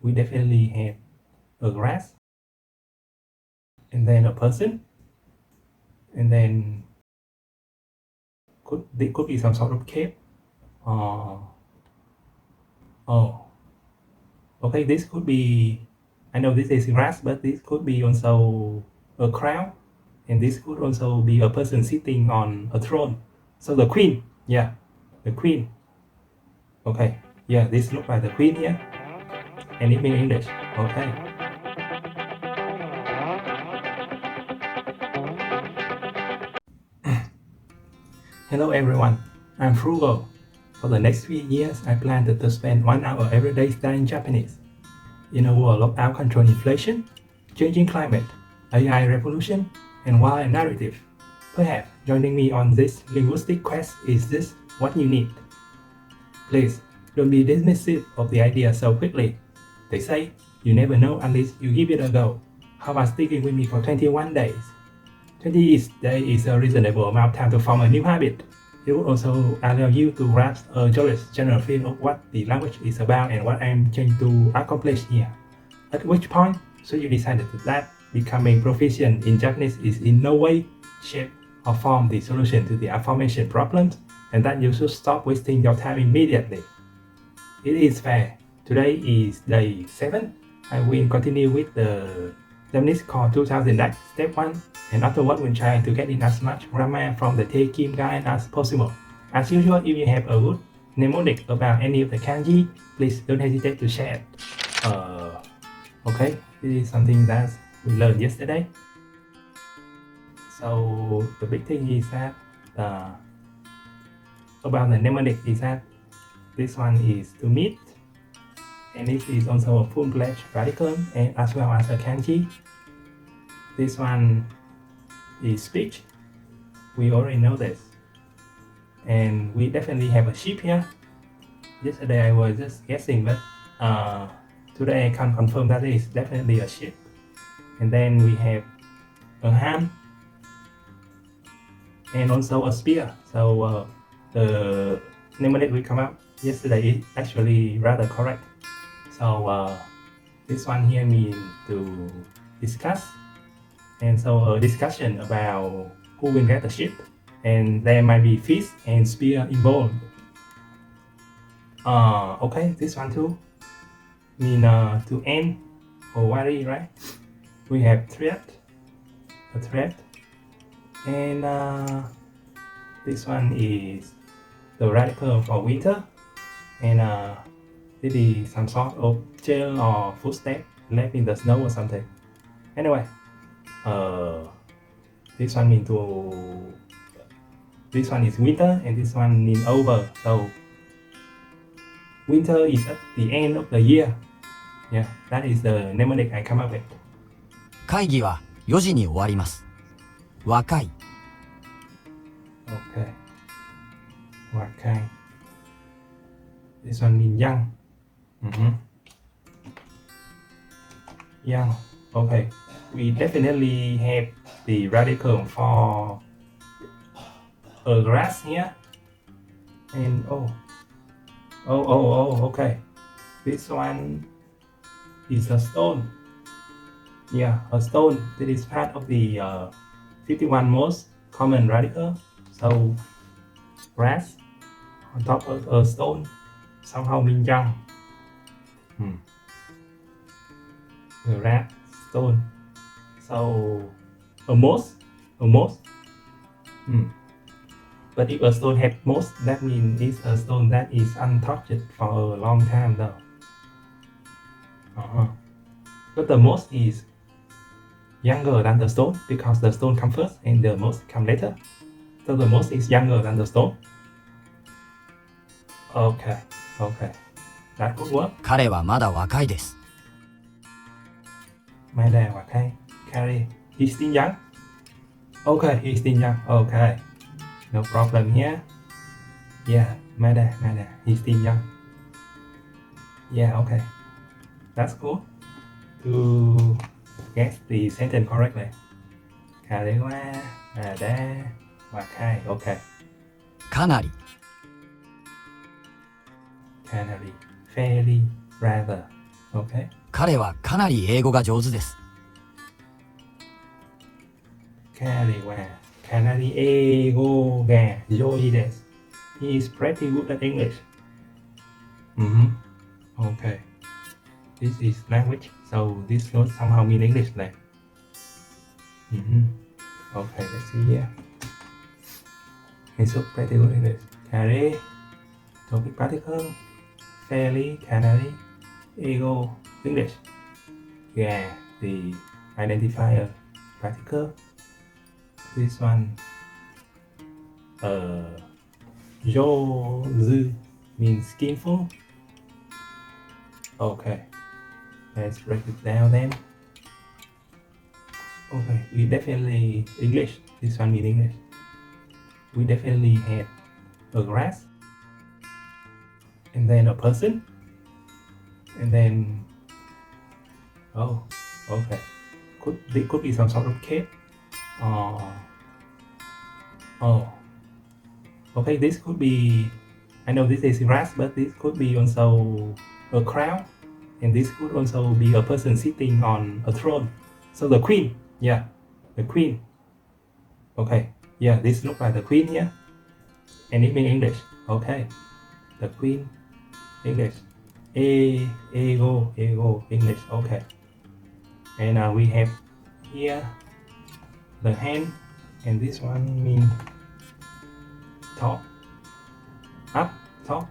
we definitely have a grass, and then a person, and then there could be some sort of cave. Oh, okay, this could be, I know this is grass, but this could be also a crown, and this could also be a person sitting on a throne. So the queen, yeah, the queen. Okay, yeah, this looks like the queen here, and it means English. Okay. Hello everyone, I'm Frugal. For the next 3 years, I plan to spend 1 hour every day studying Japanese. In a world of out-control inflation, changing climate, AI revolution, and wild narrative, perhaps joining me on this linguistic quest is this what you need. Please, don't be dismissive of the idea so quickly. They say, you never know unless you give it a go. How about sticking with me for 21 days? 20 days is a reasonable amount of time to form a new habit. It will also allow you to grasp a general feel of what the language is about and what I'm trying to accomplish here. At which point, should you decide that becoming proficient in Japanese is in no way, shape, or form the solution to the aforementioned problems, and that you should stop wasting your time immediately. It is fair. Today is day 7. I will continue with the Japanese Core 2000 Deck Step 1, and afterward we'll try to get in as much grammar from the Tekim guide as possible. As usual, if you have a good mnemonic about any of the kanji, please don't hesitate to share it. Okay, this is something that we learned yesterday. So the big thing is that about the mnemonic is that this one is to meet, and this is also a full-fledged radical and as well as a kanji. This one is speech. We already know this, and we definitely have a sheep here. Yesterday I was just guessing, but today I can confirm that it is definitely a sheep. And then we have a hand and also a spear. So the mnemonic we come up yesterday is actually rather correct. So this one here means to discuss, and so a discussion about who will get the ship, and there might be fish and spear involved. Okay, this one too mean to end or worry, right? We have threat, a threat, and this one is the radical for winter, and this is some sort of trail or footstep left in the snow or something. Anyway, this one mean to, this one is winter and this one mean over. So winter is at the end of the year. Yeah, that is the mnemonic I come up with. 会議は4時に終わります。若い。 Okay. Wakai. This one mean young. Young. Okay. We definitely have the radical for a grass here. And okay. This one is a stone. Yeah, a stone. That is part of the 51 most common radical. So grass on top of a stone somehow means young. The rat stone. So a moss. But if a stone has moss, that means it's a stone that is untouched for a long time though. But the moss is younger than the stone because the stone comes first and the moss comes later. So the moss is younger than the stone. Okay. That could work. 彼はまだ若いです。 My dad, okay. Carry. He's still young. Okay, he's still young. Okay. No problem here. Yeah, my dad. He's still young. Yeah, okay. That's cool. To get the sentence correctly. 彼はまだ若い. Okay. かなり。 Canary. Fairly. Rather. Okay. 彼はかなり英語が上手です。彼はかなり英語が上手です。He is pretty good at English. Okay. This is language, so this note somehow mean English then. Okay, let's see here. He's so pretty good English. Carry, topic particle, fairly, canary, ego, English. Yeah, the identifier particle. This one, Jozu means skillful. Okay, let's break it down then. Okay, we definitely English. This one means English. We definitely have a grass, and then a person, and then okay. It could be some sort of cake. Okay, this could be, I know this is grass, but this could be also a crown, and this could also be a person sitting on a throne. So the queen, yeah, the queen. Okay, yeah, this looks like the queen here, and it means English. Okay, the queen, English. Ego, English. Okay, and we have here the hand, and this one means top, up, top,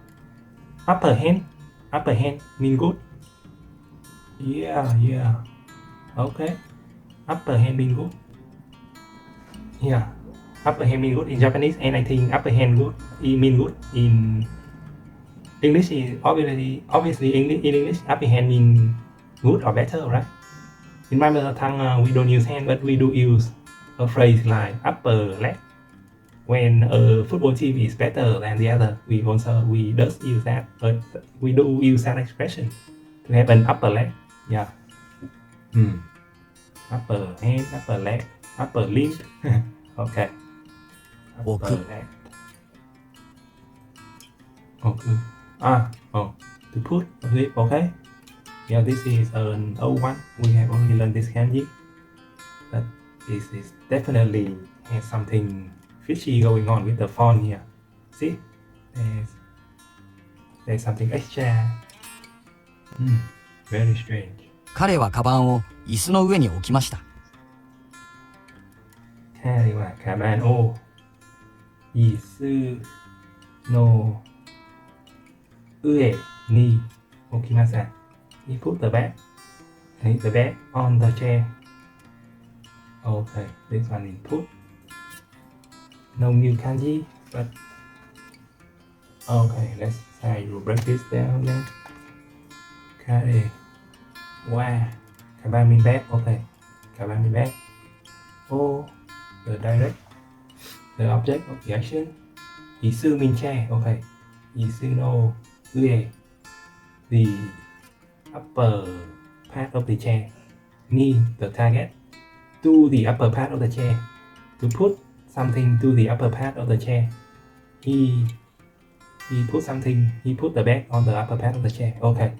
upper hand mean good. Yeah, okay, upper hand mean good. Yeah, upper hand mean good in Japanese, and I think upper hand good, it mean good in English. Is obviously English, in English upper hand mean good or better, right? In my mother tongue, we don't use hand, but we do use a phrase like upper leg. When a football team is better than the other, we does use that, but we do use that expression to have an upper leg. Yeah. Upper hand, upper leg, upper limb. Okay. Upper leg. Okay. To put, okay. Yeah, this is an old one. We have only learned this kanji, but this is definitely has something fishy going on with the font here. See, there's something extra. Very strange. 彼はカバンを椅子の上に置きました。彼はカバンを椅子の上に置きました。He put the bag on the chair. Okay, this one is put. No new kanji, but okay, let's try to break this down then. Carry. Wow. Kaban mean bag. Okay. Kaban mean bag. Oh, the direct, the object of the action. Isu mean chair. Okay. Isu no ue. The upper part of the chair. Ni, the target. To the upper part of the chair. To put something to the upper part of the chair. He put something. He put the bag on the upper part of the chair. Okay.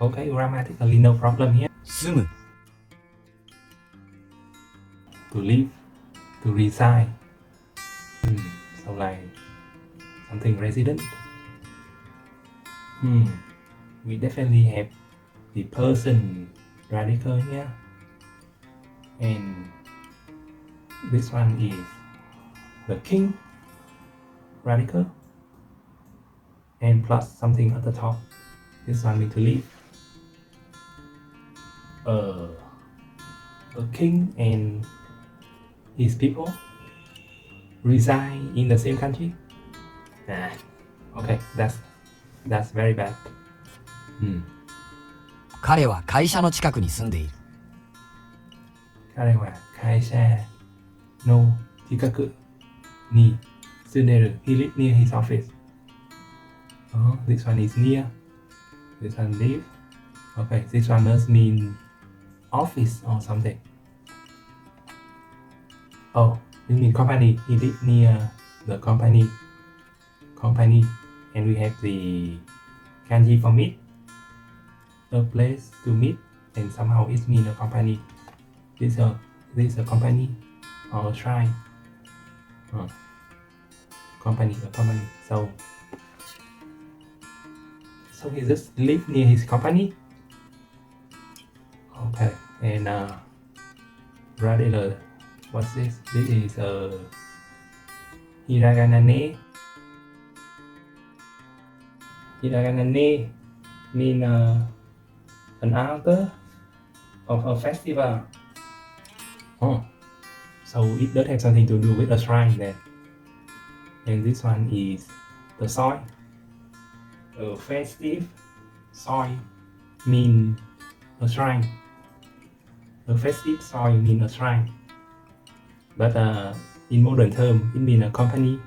Okay, grammatically no problem here. 住む To live, to reside. So like something resident. We definitely have the person radical here, and this one is the king radical, and plus something at the top. This one means to live. A king and his people reside in the same country. Okay, that's very bad. 彼は会社の近くに住んでいる。彼は会社の近くに住んでいる。He lives near his office. This one is near. This one live. Okay, this one must mean office or something. It means company. He lives near the company. And we have the kanji for meet. a place to meet, and somehow it means a company. This a company or a shrine. Company, a company. So he just live near his company. Okay, and rather, what's this? This is Hiraganane. Hiraganane mean an author of a festival. Oh, so it does have something to do with a shrine then. And this one is the soil. A festive soil mean a shrine. A festive soil mean a shrine. But in modern term, it means a company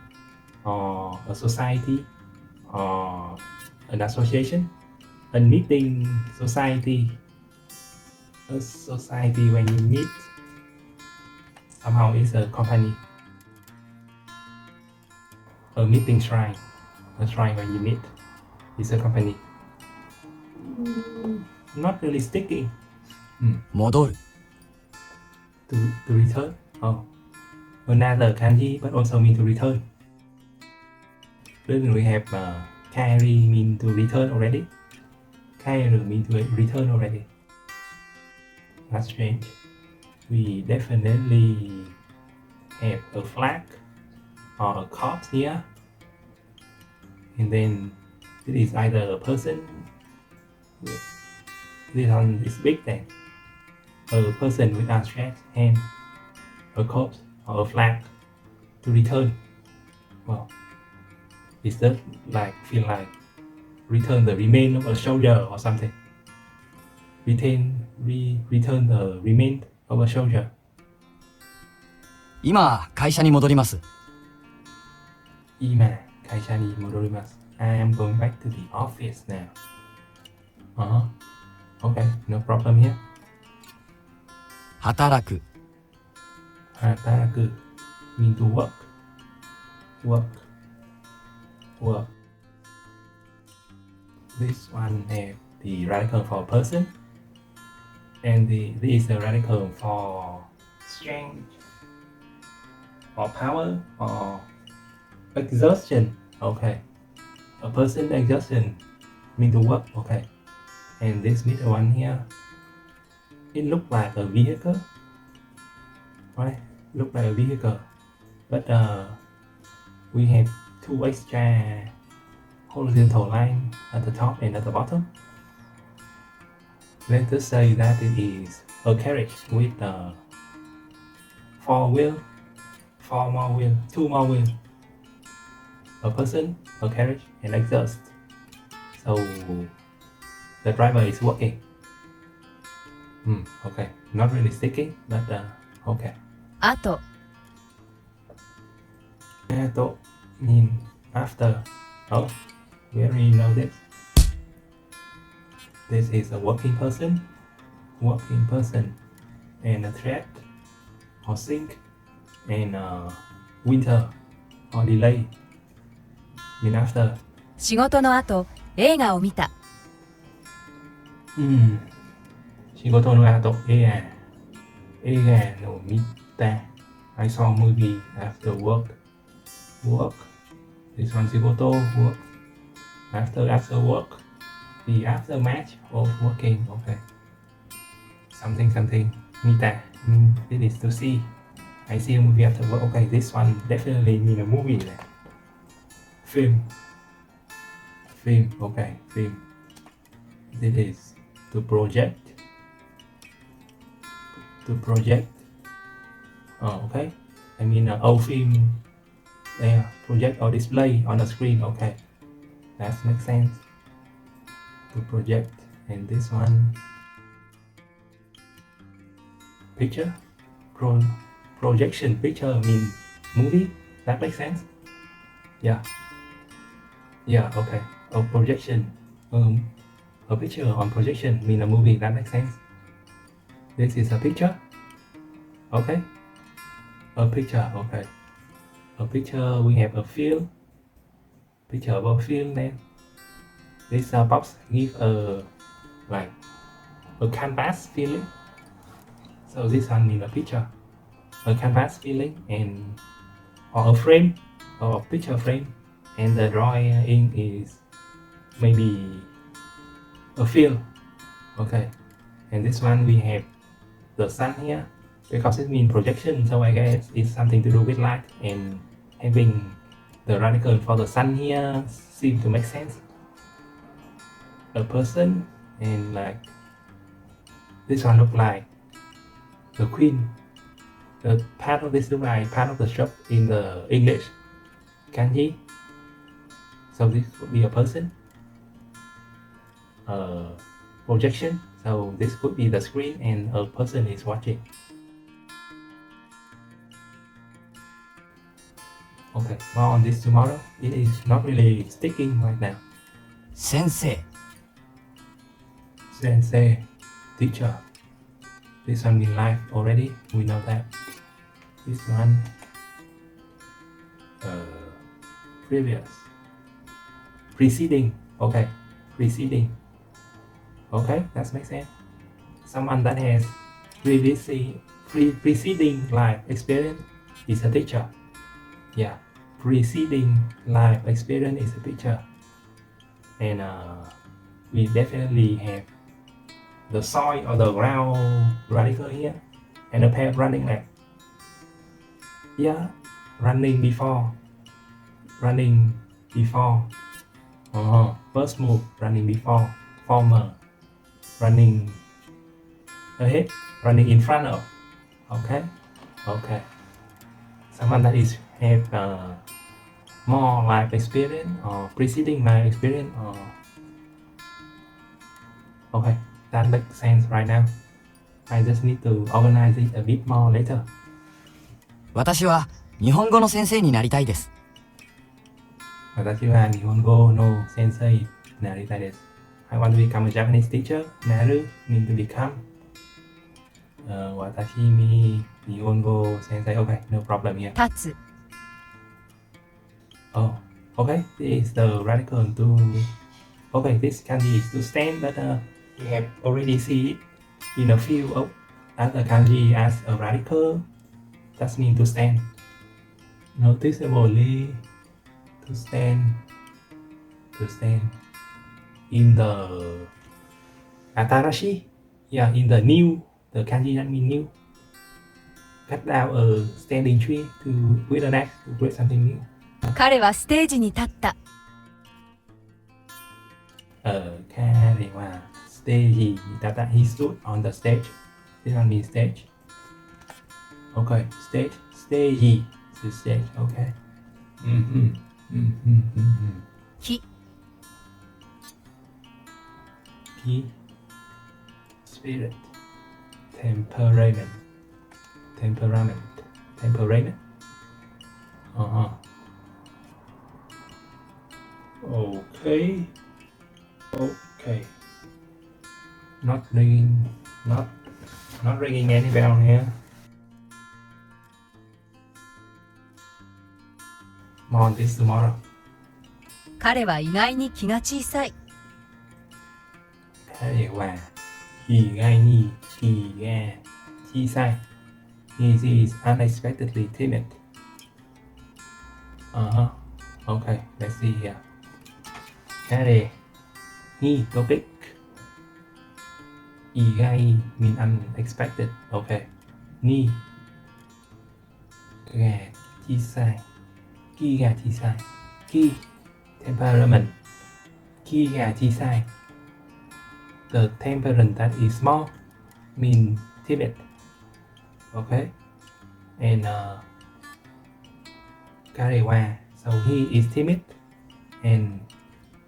or a society or an association, a meeting society. A society when you meet, somehow it's a company. A meeting shrine, a shrine when you meet, is a company. Not really sticking. 戻る To return. Oh, another kanji, but also mean to return. Then we have carry mean to return already. Carry mean to return already. That's strange. We definitely have a flag or a corpse here, and then it is either a person. This one is big then. A person with outstretched hand, a corpse or a flag to return. Well, it's just like feel like return the remain of a soldier or something. Return the remain of a soldier. 今会社に戻ります 今会社に戻ります。I am going back to the office now. Okay, no problem here. 働く Hataraku mean to work. Work. This one have the radical for person, and this is the radical for strength, or power, or exhaustion. Okay, a person exhaustion mean to work. Okay, and this middle one here, it look like a vehicle, right? Look like a vehicle, but we have two extra horizontal line at the top and at the bottom. Let us say that it is a carriage with four more wheel, two more wheels. A person, a carriage, and exhaust. So the driver is working. Okay, not really sticking, but okay. あと Ato mean after. Oh, we already know this. This is a working person, and a threat or sink, and winter or delay mean after. 仕事の後映画を見た Shigoto no ato eiga no mita. I saw a movie after work. This one shigoto work. After work. The aftermath of working. Okay. Something. Mita. This is to see. I see a movie after work. Okay, this one definitely mean a movie. Film. Okay, film. This is to project. Oh, okay. I mean old film. There, project or display on the screen. Okay, that makes sense. To project, and this one picture. Projection picture mean movie. That makes sense. Yeah. Okay. A projection. A picture on projection mean a movie. That makes sense. This is a picture. Okay. A picture. Okay. A picture. We have a field. Picture of a field then. This box give a like a canvas feeling. So this one means a picture, a canvas feeling, and or a frame or a picture frame, and the drawing is maybe a field. Okay, and this one we have the sun here because it means projection, so I guess it's something to do with light, and having the radical for the sun here seems to make sense. A person, and like this one look like the queen. The part of this look like part of the shop in the English Kanji. So this could be a person. Projection. So this could be the screen and a person is watching. Okay, more on this tomorrow. It is not really sticking right now. 先生 Sensei, teacher. This one in life already. We know that. This one, previous, preceding. Okay, preceding. Okay, that makes sense. Someone that has preceding life experience is a teacher. Yeah, preceding life experience is a teacher. And we definitely have the soil or the ground radical here, and a pair running like, yeah, running before, first move, running before, former, running ahead, running in front of. Okay, someone that is have more life experience or preceding life experience, or okay, that makes sense right now. I just need to organize it a bit more later. 私は日本語の先生になりたいです。私は日本語の先生になりたいです。I want to become a Japanese teacher. なる mean to become. 私に日本語先生 Okay, no problem here. 立つ Oh, okay. This is the radical to. Okay, this kanji is to stand, but we have already seen it in a few of other kanji as a radical. That means to stand. Noticeably, to stand. In the atarashi, yeah, in the new, the kanji that means new. Cut down a standing tree to with an axe to create something new. 彼はステージに立った 彼はステージに立った。He stood on the stage. This one means stage. Okay, stage. Stage. Stage. Okay. 火 Key. Spirit. Temperament. Okay. Not ringing any bell here. More on this tomorrow. 彼は意外に気が小さい彼は意外に気が小さい。He is unexpectedly timid. Okay, let's see here. 彼にトピック。意外 mean unexpected. Okay. にが小さい。気が小さい。気 temperament. 気が小さい。The temperament that is small mean timid. Okay. And 彼は so he is timid, and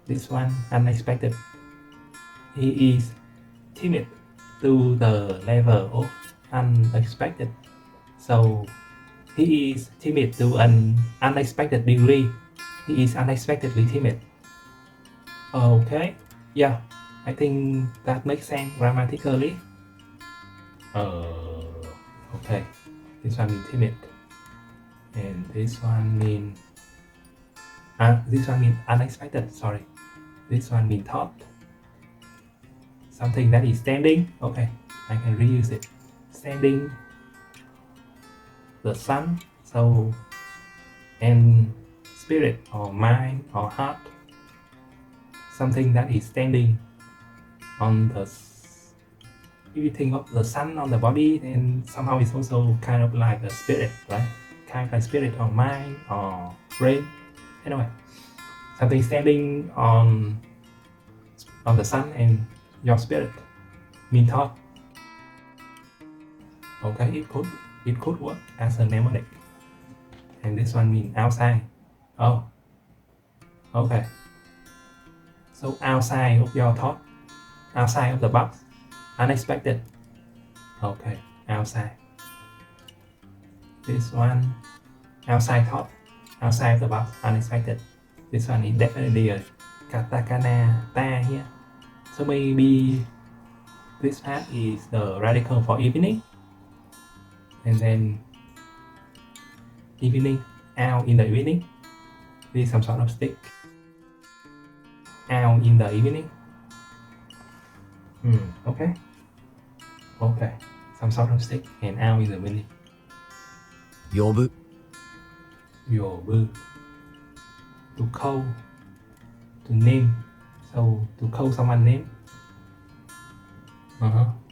this one unexpected. He is timid to the level of unexpected. So he is timid to an unexpected degree. He is unexpectedly timid. Okay. Yeah, I think that makes sense grammatically. Okay. This one means timid. And this one means unexpected. Sorry. This one means thought. something that is standing. Okay, I can reuse it. Standing, the sun, so, and spirit or mind or heart, something that is standing on the, if you think of the sun on the body, then somehow it's also kind of like a spirit, right? Kind of like spirit or mind or brain. Anyway, something standing on the sun and your spirit mean thought. Okay, it could work as a mnemonic. And this one means outside. Oh, okay. So outside of your thought, outside of the box, unexpected. Okay, outside. This one, outside thought, outside of the box, unexpected. This one is definitely a katakana ta here. So maybe this part is the radical for evening. And then evening, out in the evening. This is some sort of stick. Out in the evening. Okay. Okay. Some sort of stick and out in the evening. 呼ぶ Yobu. To call. To name. So to call someone name.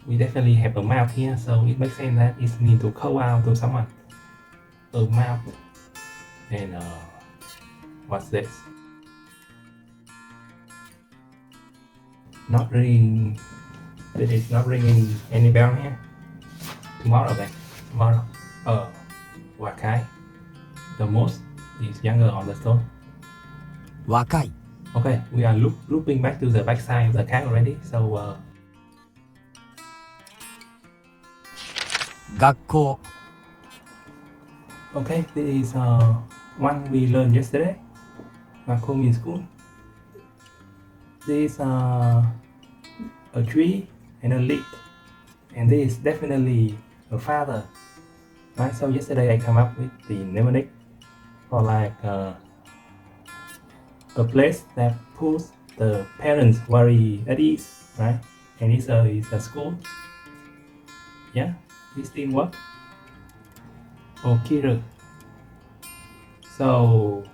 We definitely have a mouth here, so it makes sense that it means to call out to someone. A mouth. And what's this? Not ringing. It is not ringing any bell here. Tomorrow then. Tomorrow. Wakai. The most is younger on the stone. 若い Okay, we are looping back to the back side of the cat already. So 学校 okay, this is one we learned yesterday. Vacuum in school. This is a tree and a leaf, and this is definitely a father. Right, so yesterday I come up with the mnemonic for like a place that puts the parents very at ease, right? And it's a school. Yeah, this didn't work. Okiru. So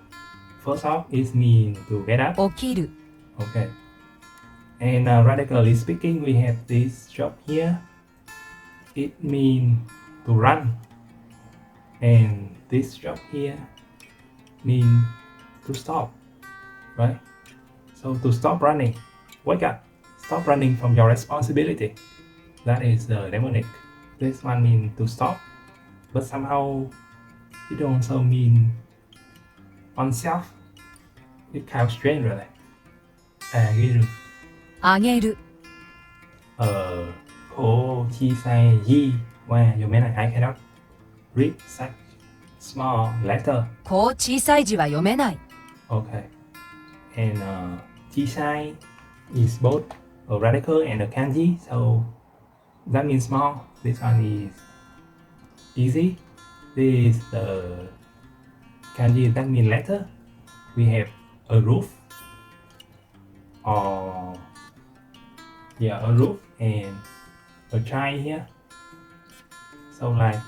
first off, it means to get up. 起きる Okay. And radically speaking, we have this job here. It means to run. And this job here means to stop. Right? So to stop running. Wake up. Stop running from your responsibility. That is the mnemonic. This one means to stop. But somehow it also means on self. It kind of strange really. あげるこう小さい字は読めない I cannot read such small letter. こう小さい字は読めない Okay. And 小さい is both a radical and a kanji, so that means small. This one is easy. This is the kanji that means letter. We have a roof. Or a roof and a child here. So like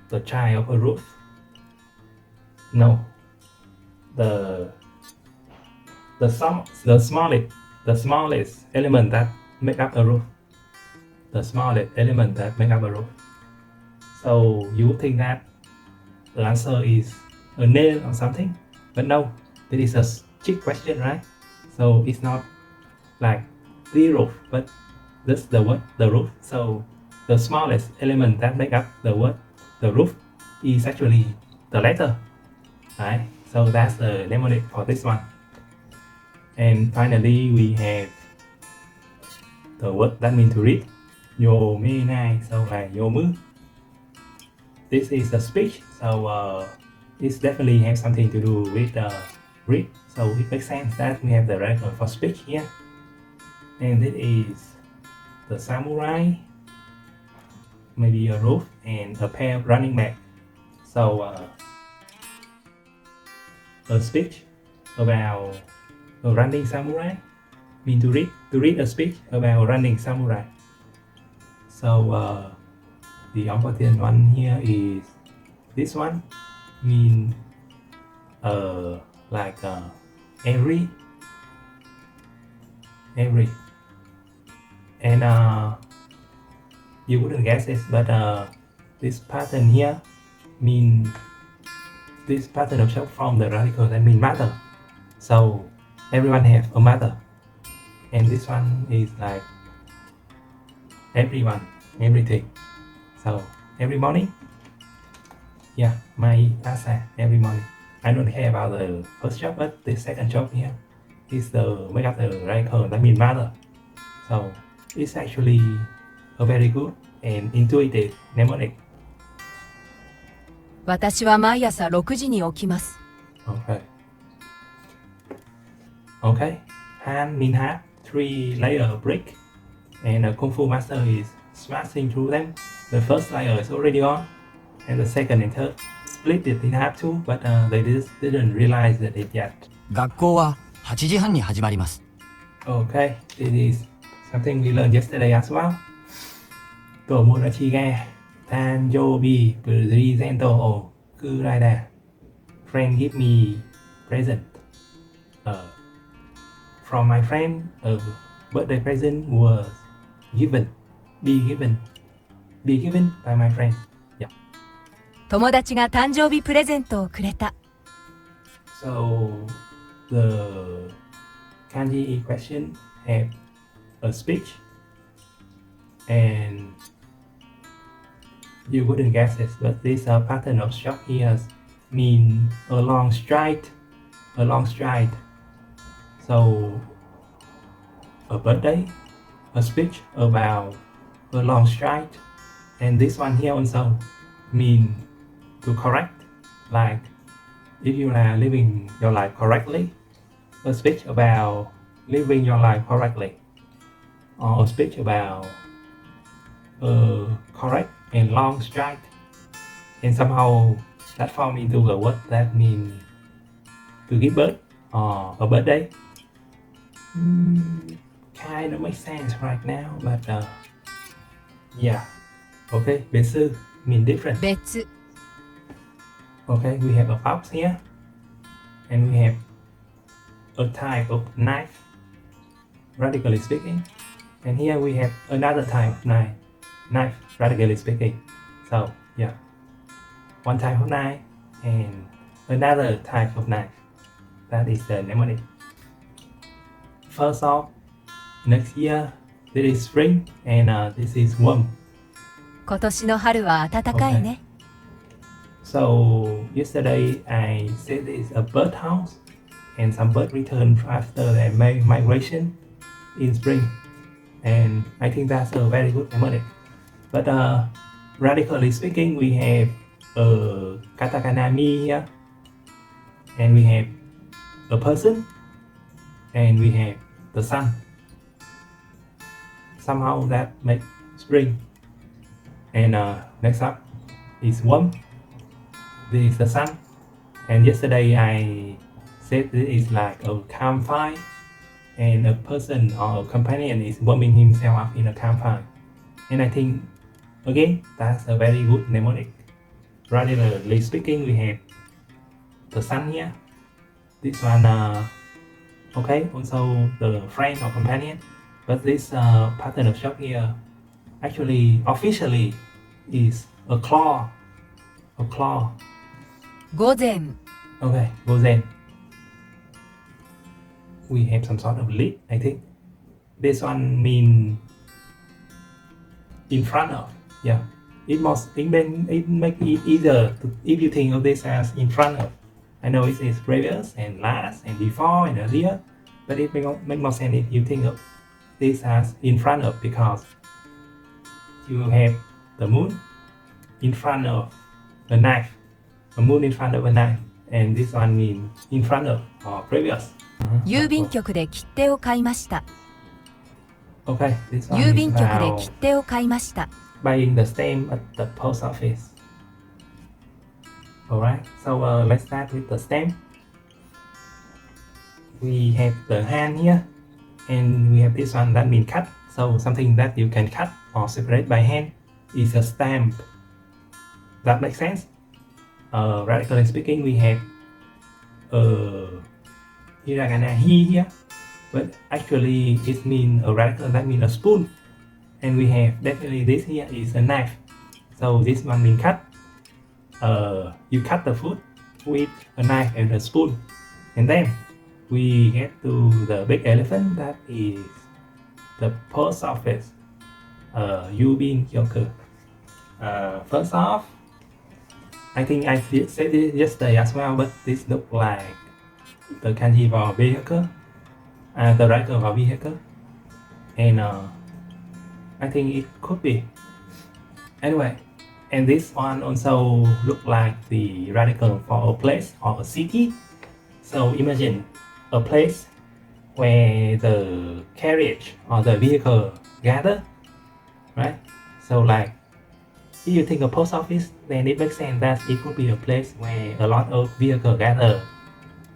the child of a roof. No, the smallest element that make up a roof. The smallest element that make up a roof. So you would think that the answer is a nail or something, but no, this is a trick question, right? So it's not like the roof, but this the word the roof. So the smallest element that make up the word the roof is actually the letter, right? So that's the mnemonic for this one. And finally we have the word that means to read. Yomenai, so like yomu. This is a speech, so this definitely has something to do with read. So it makes sense that we have the radical for speech here. And this is the samurai, maybe a roof and a pair of running back. So a speech about a running samurai mean to read a speech about running samurai. So the important one here is this one, mean like every, and you wouldn't guess it, but this pattern here mean this pattern of short from the radical that mean mother. So everyone have a mother, and this one is like everyone, everything. So every morning, yeah, my answer every morning. I don't care about the first job, but the second job here is the make up the radical that mean mother. So it's actually a very good and intuitive mnemonic. 私は毎朝6時に起きます。 Okay. Okay. Hand mean half, 3-layer brick, and a Kung Fu master is smashing through them. The first layer is already on, and the second and third split it in half too, but they didn't realize that it yet. 学校は8時半に始まります。 Okay, this is something we learned yesterday as well. ตัวมูราชิแกทันโยบีプレゼントをคืออะไรนะ Friend give me present. From my friend, birthday present was be given by my friend. Yeah. 友達が誕生日プレゼントをくれた。 So the kanji question have a speech, and you wouldn't guess it, but this pattern of short ears mean a long stride. So a birthday, a speech about a long stride, and this one here also mean to correct, like if you are living your life correctly, a speech about living your life correctly, or a speech about correct and long stride, and somehow that form into the word that mean to give birth or a birthday. Kind of makes sense right now, but yeah. Okay, 別 mean different. 別 Okay, we have a box here, and we have a type of knife, radically speaking, and here we have another type of knife, radically speaking. So yeah, one type of knife and another type of knife. That is the mnemonic. First off, next year this is spring and this is warm. 今年の春は暖かいね。 So yesterday I said it's a bird house, and some bird return after their migration in spring, and I think that's a very good mnemonic. But radically speaking, we have katakana me here, and we have a person, and we have the sun. Somehow that makes spring. And next up is warm. This is the sun. And yesterday I said this is like a campfire, and a person or a companion is warming himself up in a campfire. And I think again that's a very good mnemonic. Radically speaking, we have the sun here. This one okay, also the friend or companion, but this pattern of shot here actually officially is a claw. 午前 Okay, gozen. We have some sort of lid, I think. This one mean in front of. Yeah, it make it easier if you think of this as in front of. I know it is previous and last and before and earlier, but it make more sense if you think of this as in front of, because you have the moon in front of the knife, a moon in front of a knife, and this one means in front of or previous. 郵便局で切手を買いました Okay, this one 郵 is 便局で about 切手を買いました buying the stamp at the post office. Alright, so let's start with the stamp. We have the hand here, And we have this one that means cut. So something that you can cut or separate by hand is a stamp. That makes sense? Radically speaking, we have hiragana he here, but actually it means a radical that means a spoon. And we have definitely this here is a knife. So this one means cut. You cut the food with a knife and a spoon. And then we get to the big elephant, that is the post office. Yubin Kyoku. First off, I think I said this yesterday as well, but this looks like the kanji for vehicle, the radical for vehicle, and I think it could be. Anyway, and this one also look like the radical for a place or a city. So imagine a place where the carriage or the vehicle gather, right? So like if you think of post office, then it makes sense that it could be a place where a lot of vehicles gather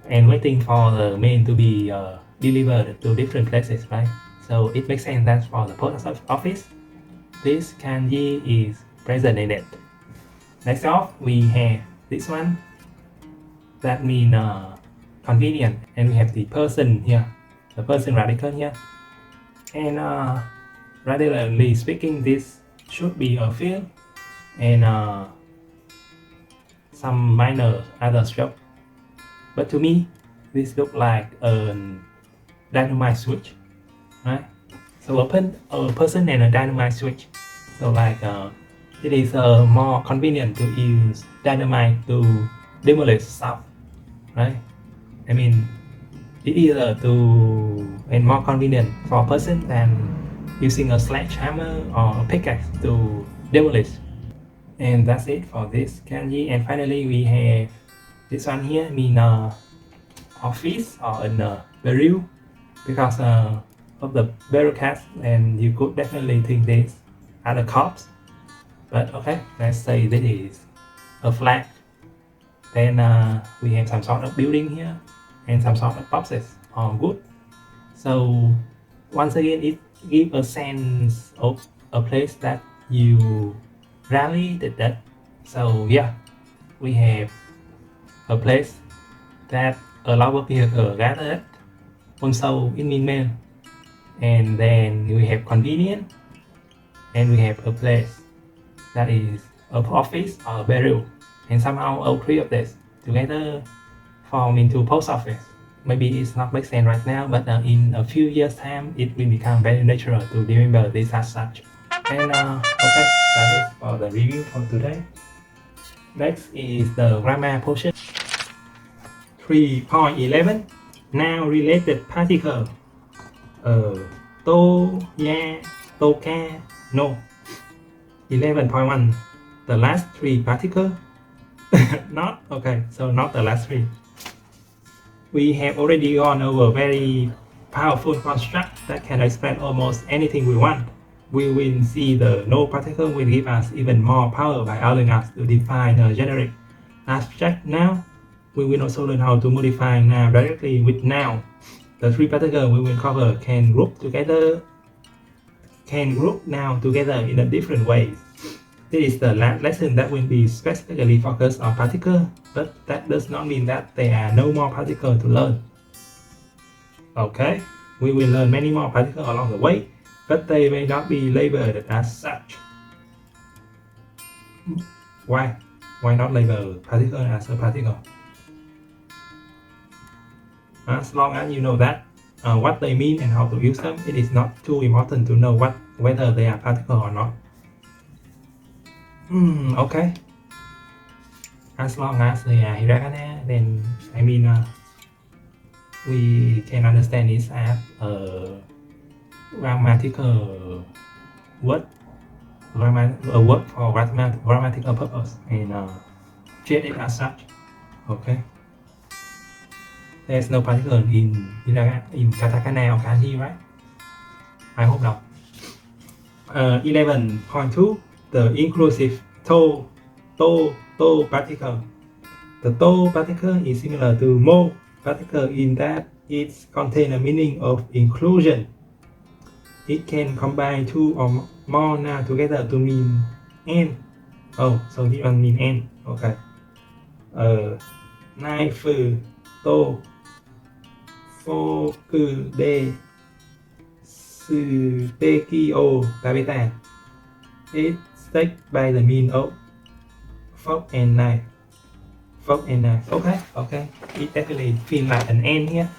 and waiting for the mail to be delivered to different places, right? So it makes sense that for the post office, this kanji is present in it. Next off, we have this one that means convenient, and we have the person here, the person radical here, and radically speaking, this should be a field and some minor other stroke, but to me this look like a dynamite switch, right? So a person and a dynamite switch. So like it is more convenient to use dynamite to demolish stuff, right? I mean, it is and more convenient for a person than using a sledgehammer or a pickaxe to demolish. And that's it for this kanji. And finally we have this one here, mean office or in barrel, because of the barrel cast, and you could definitely think this are the cops. But okay, let's say this is a flag. Then we have some sort of building here and some sort of boxes or good. So once again, it gives a sense of a place that you rarely did that. So yeah, we have a place that a lot of people gathered. Also it means mail. And then we have convenient, and we have a place that is an office or a barrel, and somehow all three of this together form into post office. Maybe it's not make sense right now, but in a few years time it will become very natural to remember this as such. And okay, that is for the review for today. Next is the grammar portion. 3.11 Noun related particle. To, ya, to, ka, no. 11.1 The last three particle. Not okay, so not the last three. We have already gone over very powerful construct that can explain almost anything we want. We will see the no particle will give us even more power by allowing us to define a generic abstract noun. We will also learn how to modify noun directly with noun. The three particles we will cover can group noun together in a different ways. This is the last lesson that will be specifically focused on particle, but that does not mean that there are no more particles to learn. Okay, we will learn many more particles along the way, but they may not be labeled as such. Why? Why not label particle as a particle? As long as you know that what they mean and how to use them, it is not too important to know whether they are particle or not. Okay. As long as they are hiragana, then I mean we can understand it as a grammatical word, a word for grammatical purpose, and treat it as such. Okay. There's no particle in katakana or kanji, right? I hope not. 11.2 The inclusive to particle. The to particle is similar to mo particle in that it contains a meaning of inclusion. It can combine two or more nouns together to mean and. Oh, so this one mean and. Okay. Nai phừ tô phô cư đê sư tê ki ô tabeta. It's taken by the mean of fork and knife. Fork and knife. Okay. It definitely feels like an and here.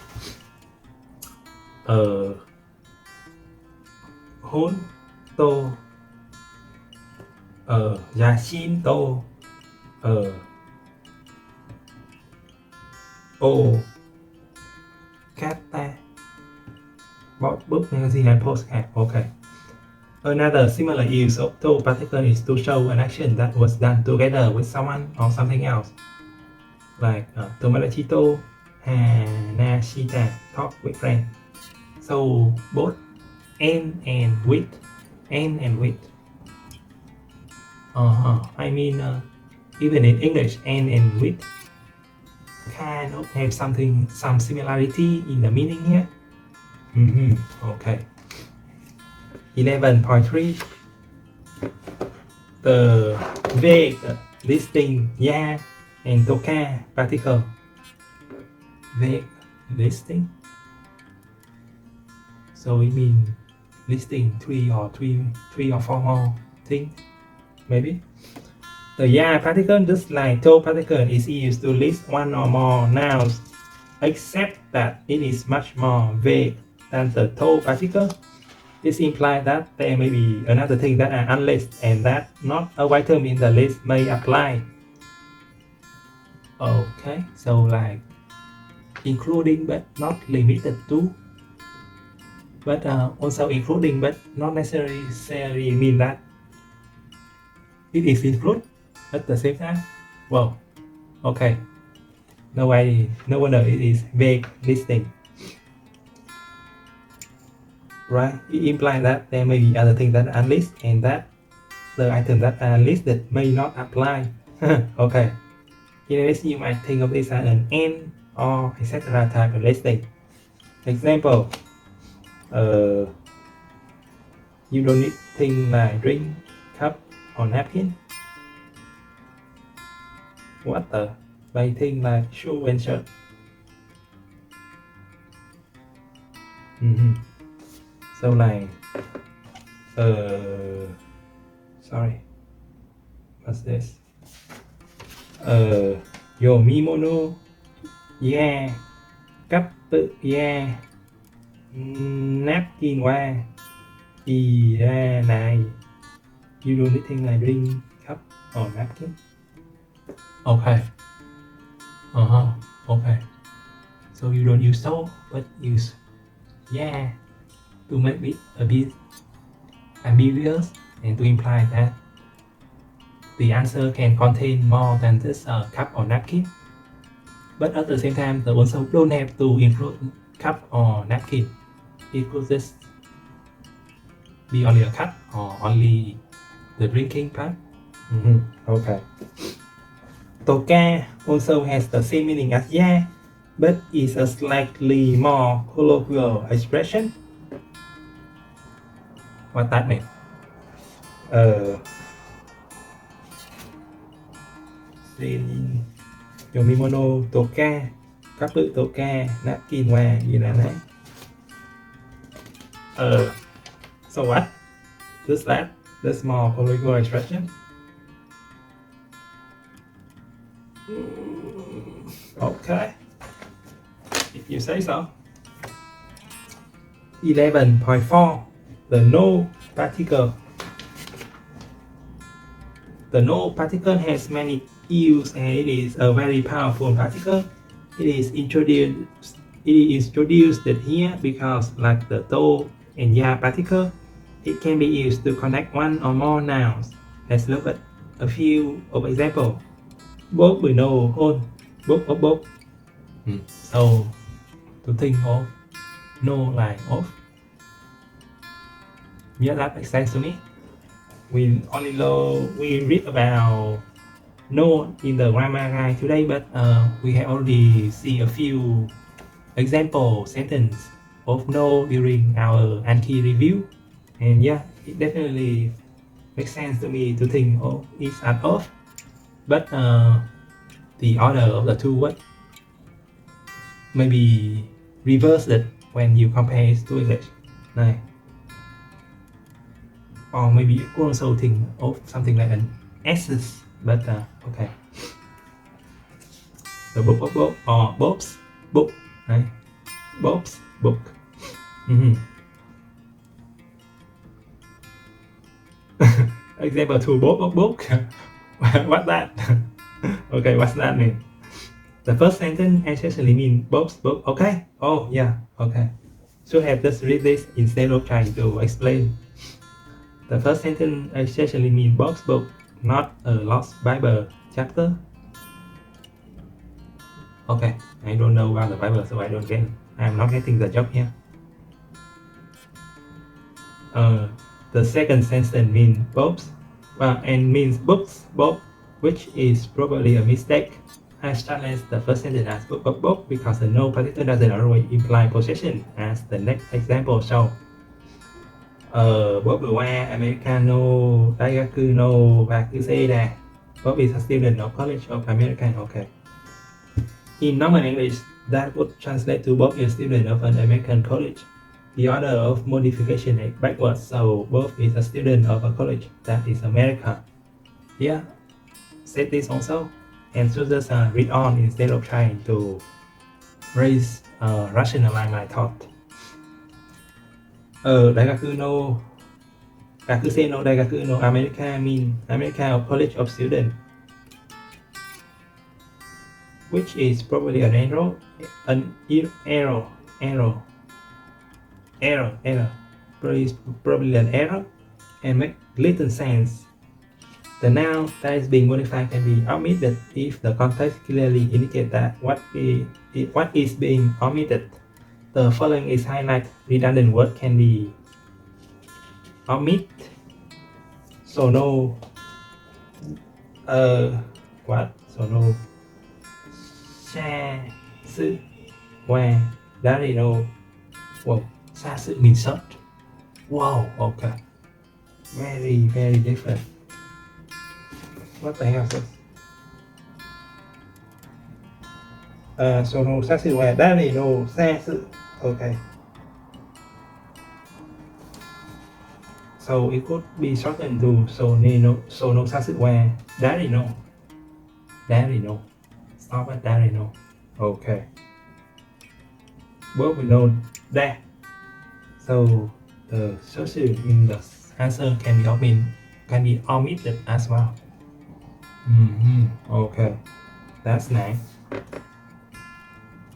Hôn tô Yashin tô ô Kata book magazine and postcard. Okay. Another similar use of to particle is to show an action that was done together with someone or something else. Like Tomalachito Hanashita talk with friend. So both and with. I mean, even in English, and with kind of have some similarity in the meaning here. Okay. 11.3. The vague listing ya and toka particle. Vague listing. So we mean listing three or four more things, maybe. The ya particle, just like to particle, is used to list one or more nouns, except that it is much more vague than the to particle. This implies that there may be another thing that are unlisted and that not a item in the list may apply. Okay, so like including but not limited to, but also including but not necessarily mean that it is included at the same time. Well, okay. No wonder it is vague listing. Right? It implies that there may be other things that are unlisted and that the items that are listed may not apply. Okay. In English, you might think of this as an and or etc. type of listing. Example. You don't need things like drink, cup, or napkin. What the? By things like shoe and shirt. So like, sorry, what's this? Yomimono, yeah, cup, yeah, napkin wa, nai. You don't need things like drink, cup, or napkin. Okay. Okay. So you don't use so, but use yeah to make it a bit ambiguous and to imply that the answer can contain more than this cup or napkin. But at the same time, they also don't have to include cup or napkin. It could just be only a cup or only the drinking part. Okay. Toka also has the same meaning as yeah, but is a slightly more colloquial expression. What that mean? Yomimono toka, kapu toka, napkin wa, gì là đấy. So what? Just that? That's more colloquial expression. Okay, if you say so. 11.4. The no particle. The no particle has many use and it is a very powerful particle. It is introduced here because, like the to and ya particle, it can be used to connect one or more nouns. Let's look at a few of examples. Both with no hôn, both of both. So to think of no like of. Yeah, that makes sense to me. We read about no in the grammar guide today, but we have already seen a few example sentence of no during our Anki review, and yeah, it definitely makes sense to me to think of it as of, but the order of the two words maybe reverse it when you compare it to English. Này. Or maybe you could also think of something like an S's, but okay. The book or Bob's book, right? Bob's book. Example 2, Bob's book. What's that? Okay, what's that mean? The first sentence essentially means Bob's book. Okay. Oh yeah. Okay. Should have just read this instead of trying to explain. The first sentence essentially means Bob's book, not a lost Bible chapter. Okay, I don't know about the Bible, so I don't get. I'm not getting the joke here. The second sentence means Bob's, and means books, Bob, which is probably a mistake. I translate the first sentence as book of book because the no particle doesn't always imply possession, as the next example shows. Bob vừa qua Americano, Daigaku no và Kuseda. Bob is a student of College of American. Okay. In normal English, that would translate to Bob is a student of an American college. The order of modification is backwards, so Bob is a student of a college that is America. Yeah, said this also, and so just read on instead of trying to rationalize my thought. Daigaku no Gakusei no Daigaku no America mean America of College of Students, which is probably an error, probably an error, and make little sense. The noun that is being modified can be omitted if the context clearly indicates that what is being omitted. The following is highlight. Redundant word can be omit. So no. What? So no. Sa sự wa. That is no. Whoa. Sa sự means short. Wow. Okay. Very very different. What the hell is this? So no sa sự wa. That is no sa sự. Okay. So it could be shortened to so no sa sự wa. That is no. That is no. Stop at that is no. Okay. Both we know that. So the social in the answer can be omitted as well. Okay. That's nice.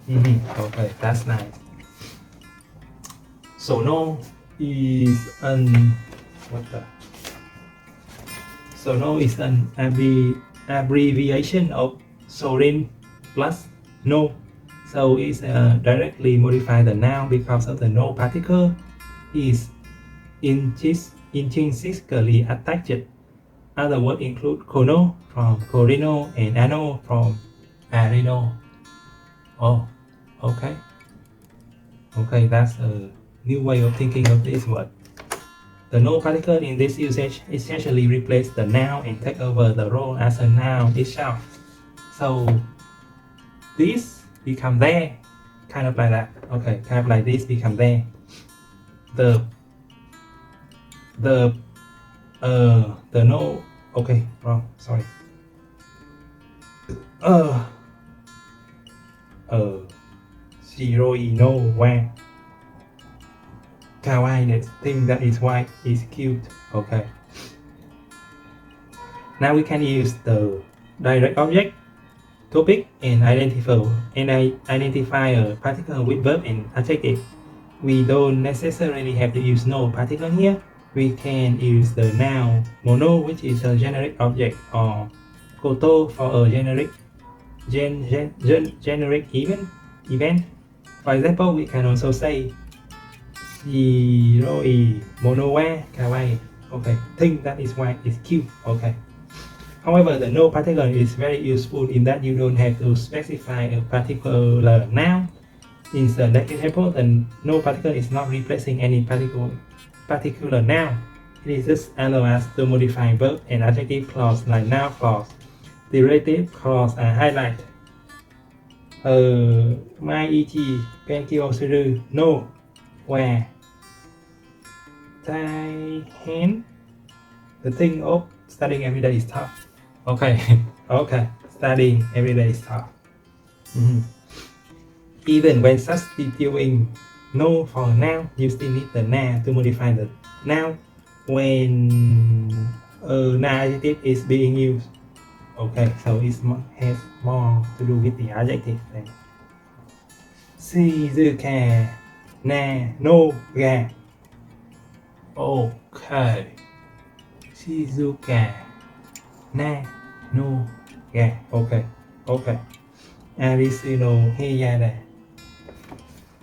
Okay, that's nice. So no is an abbreviation of sorin plus no. So it's directly modify the noun because of the no particle is intrinsically attached. Other words include kono from korino and ano from arino. Oh, okay. Okay, that's a new way of thinking of this word. The no particle in this usage essentially replaces the noun and take over the role as a noun itself. So this become there, kind of like that. Okay, kind of like this become there. The no. Okay, wrong. Sorry. Shiroi no wa. Kawaii, the thing that is white is cute. Okay. Now we can use the direct object, topic, and identify a particle with verb and adjective. We don't necessarily have to use no particle here. We can use the noun mono, which is a generic object, or koto for a generic event. For example, we can also say shiroi mono wa kawaii. Okay, thing that is white is cute. Okay. However, the no particle is very useful in that you don't have to specify a particular noun. In the next example, the no particle is not replacing any particular noun. It is just analogous to modifying verb and adjective clause like noun clause. The relative clause are highlighted. My et penkiosuru no where tai hen. The thing of studying every day is tough. Okay, okay, studying every day is tough. Even when substituting no for a noun, you still need the na to modify the noun when a noun adjective is being used. Okay, so it has more to do with the adjective then. Shizuka na no ga. Okay. Shizuka na no ga. Okay, okay. Arisu no heyada.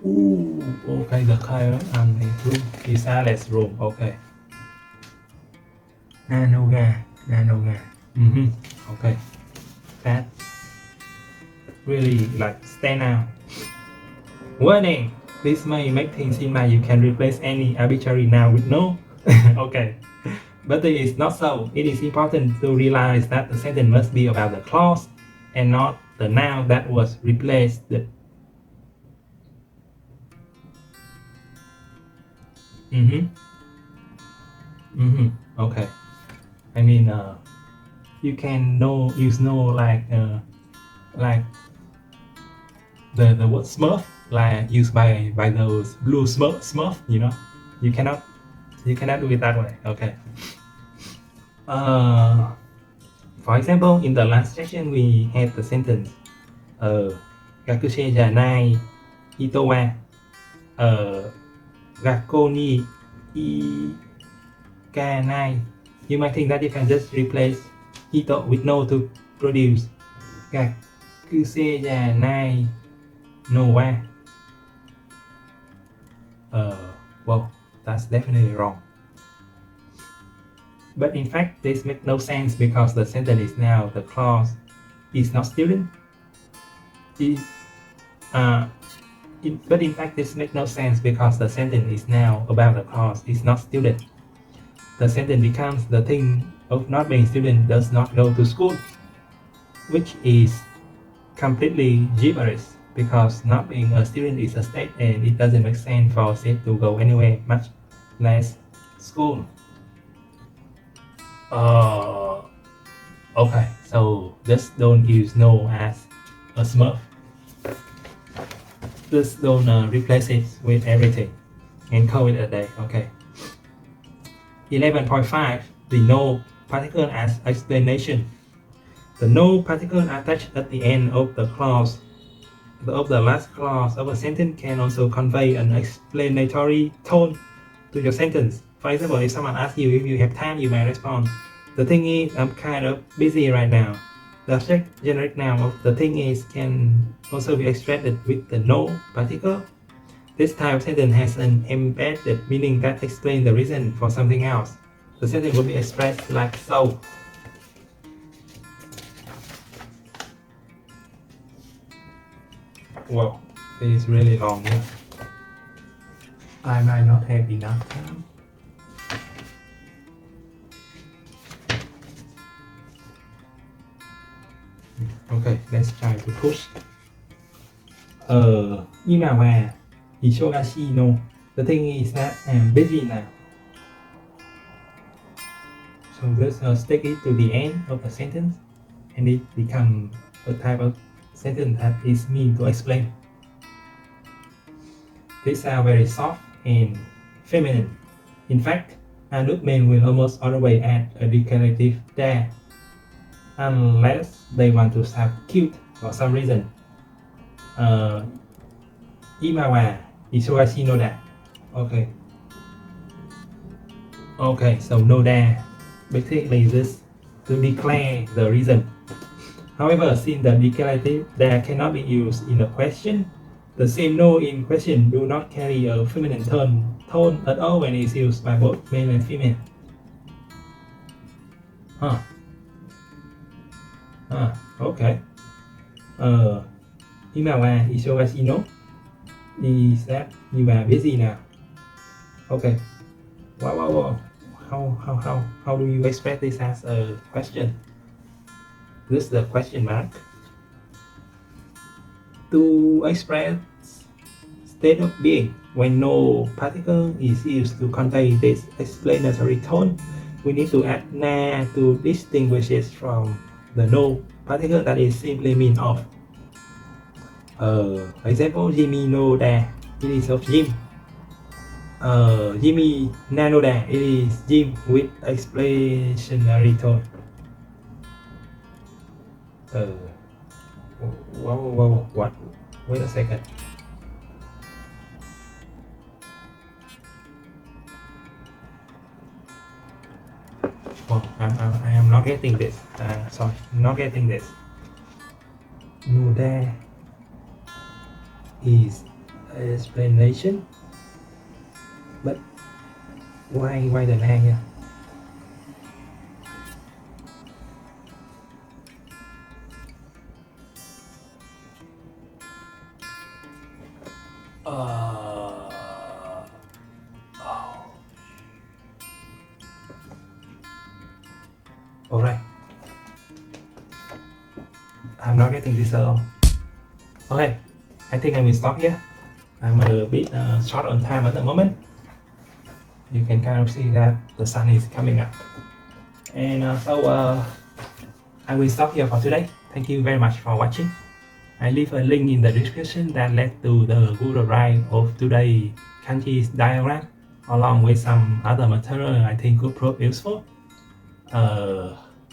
Ooh, okay, the color and the room is silence room. Okay. Nanoga. Okay. That really like stand out. Warning! This may make things seem like you can replace any arbitrary noun with no. Okay. But it is not so. It is important to realize that the sentence must be about the clause and not the noun that was replaced. Okay. I mean, you can use no like the word Smurf, like used by those blue Smurf. You know, you cannot do it that way. Okay. For example, in the last section we had the sentence Gakushe janai ito wa Gakko ni ikanai. You might think that you can just replace ito with no to produce Gakusei janai no wa. Well, that's definitely wrong. But in fact, this makes no sense because the sentence is now the clause is not student. But in fact, this makes no sense because the sentence is now about the clause is not student. The sentence becomes the thing of not being student does not go to school, which is completely gibberish because not being a student is a state and it doesn't make sense for a state to go anywhere, much less school. Okay, so just don't use no as a Smurf. Just don't replace it with everything and call it a day. Okay. 11.5. The no particle as explanation. The no particle attached at the end of the clause of the last clause of a sentence can also convey an explanatory tone to your sentence. For example, if someone asks you if you have time, you may respond, "The thing is, I'm kind of busy right now." The generic noun of the thing is can also be extracted with the no particle. This type of sentence has an embedded meaning that explains the reason for something else. The sentence will be expressed like so. Wow, this is really long. Yeah? I might not have enough time. Okay, let's try to push. Imawa Ishogashi no. The thing is that I'm busy now. So just stick it to the end of the sentence and it becomes a type of sentence that is meant to explain. These sound very soft and feminine. In fact, men will almost always add a declarative there, unless they want to sound cute for some reason. Imawa Ishogashi no da. Okay. Okay, so no da. Basically this to declare the reason. However, since the declarative there cannot be used in a question, the same no in question do not carry a feminine tone at all when it's used by both male and female. Okay. Imawa Ishogashi no. is that you are busy now. Okay. Wow. How do you express this as a question? This is the question mark. To express state of being when no particle is used to convey this explanatory tone, we need to add na to distinguish it from the no particle that is simply mean of. Example, Jimmy know that it is of Jim. Jimmy know that it is Jim with explanatory tone. Whoa, what? Wait a second. Oh, I am not getting this. Sorry, not getting this. No, there is explanation, but why the na here? Alright. I'm not getting this at all. Okay, I think I will stop here. I'm a bit short on time at the moment. You can kind of see that the sun is coming up. And I will stop here for today. Thank you very much for watching. I leave a link in the description that led to the Google Drive of today's Kanji diagram, along with some other material I think could prove useful.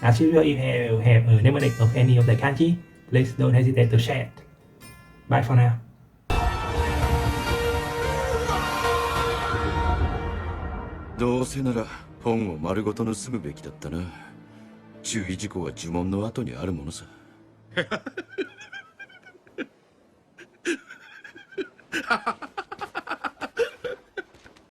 As usual, if you have a mnemonic of any of the kanji, please don't hesitate to share it. Bye for now. どうせなら本を丸ごと盗むべきだったな。注意事項は呪文の後にあるものさ。